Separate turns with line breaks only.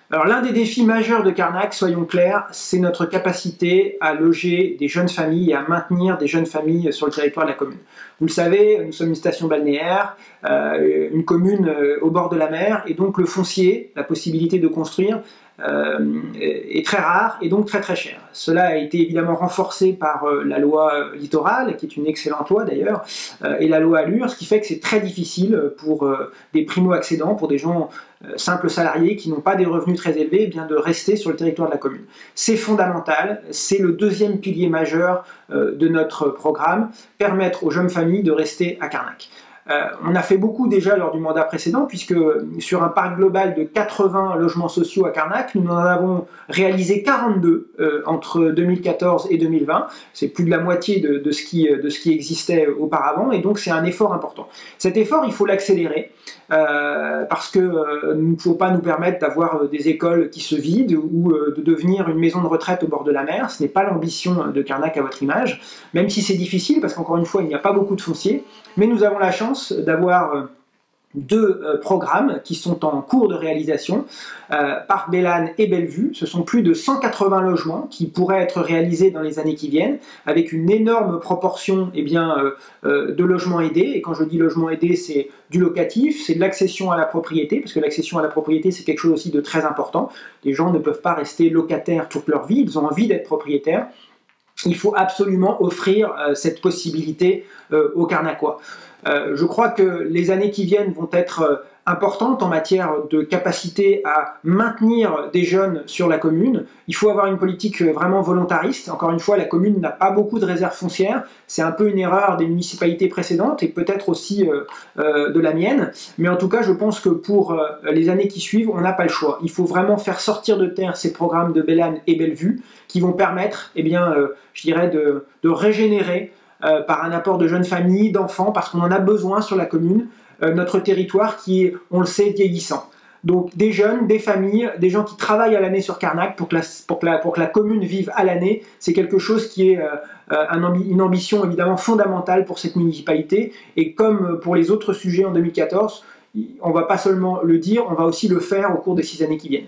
Alors l'un des défis majeurs de Carnac, soyons clairs, c'est notre capacité à loger des jeunes familles et à maintenir des jeunes familles sur le territoire de la commune. Vous le savez, nous sommes une station balnéaire, une commune au bord de la mer, et donc le foncier, la possibilité de construire, est très rare et donc très très cher. Cela a été évidemment renforcé par la loi littorale, qui est une excellente loi d'ailleurs, et la loi Allure, ce qui fait que c'est très difficile pour des primo-accédants, pour des gens simples salariés qui n'ont pas des revenus très élevés, eh bien de rester sur le territoire de la commune. C'est fondamental, c'est le deuxième pilier majeur de notre programme, permettre aux jeunes familles de rester à Carnac. On a fait beaucoup déjà lors du mandat précédent, puisque sur un parc global de 80 logements sociaux à Carnac, nous en avons réalisé 42 entre 2014 et 2020. C'est plus de la moitié de ce qui existait auparavant, et donc c'est un effort important. Cet effort, il faut l'accélérer, parce que nous ne pouvons pas nous permettre d'avoir des écoles qui se vident ou de devenir une maison de retraite au bord de la mer. Ce n'est pas l'ambition de Carnac à votre image, même si c'est difficile, parce qu'encore une fois, il n'y a pas beaucoup de foncier, mais nous avons la chance d'avoir deux programmes qui sont en cours de réalisation, Parc Bélane et Bellevue. Ce sont plus de 180 logements qui pourraient être réalisés dans les années qui viennent, avec une énorme proportion de logements aidés. Et quand je dis logements aidés, c'est du locatif, c'est de l'accession à la propriété, parce que l'accession à la propriété, c'est quelque chose aussi de très important. Les gens ne peuvent pas rester locataires toute leur vie, ils ont envie d'être propriétaires. Il faut absolument offrir cette possibilité aux Carnacois. Je crois que les années qui viennent vont être importantes en matière de capacité à maintenir des jeunes sur la commune. Il faut avoir une politique vraiment volontariste. Encore une fois, la commune n'a pas beaucoup de réserves foncières. C'est un peu une erreur des municipalités précédentes et peut-être aussi de la mienne. Mais en tout cas, je pense que pour les années qui suivent, on n'a pas le choix. Il faut vraiment faire sortir de terre ces programmes de Bélane et Bellevue qui vont permettre, je dirais, de régénérer par un apport de jeunes familles, d'enfants, parce qu'on en a besoin sur la commune, notre territoire qui est, on le sait, vieillissant. Donc des jeunes, des familles, des gens qui travaillent à l'année sur Carnac pour que la commune vive à l'année, c'est quelque chose qui est une ambition évidemment fondamentale pour cette municipalité. Et comme pour les autres sujets en 2014, on ne va pas seulement le dire, on va aussi le faire au cours des 6 années qui viennent.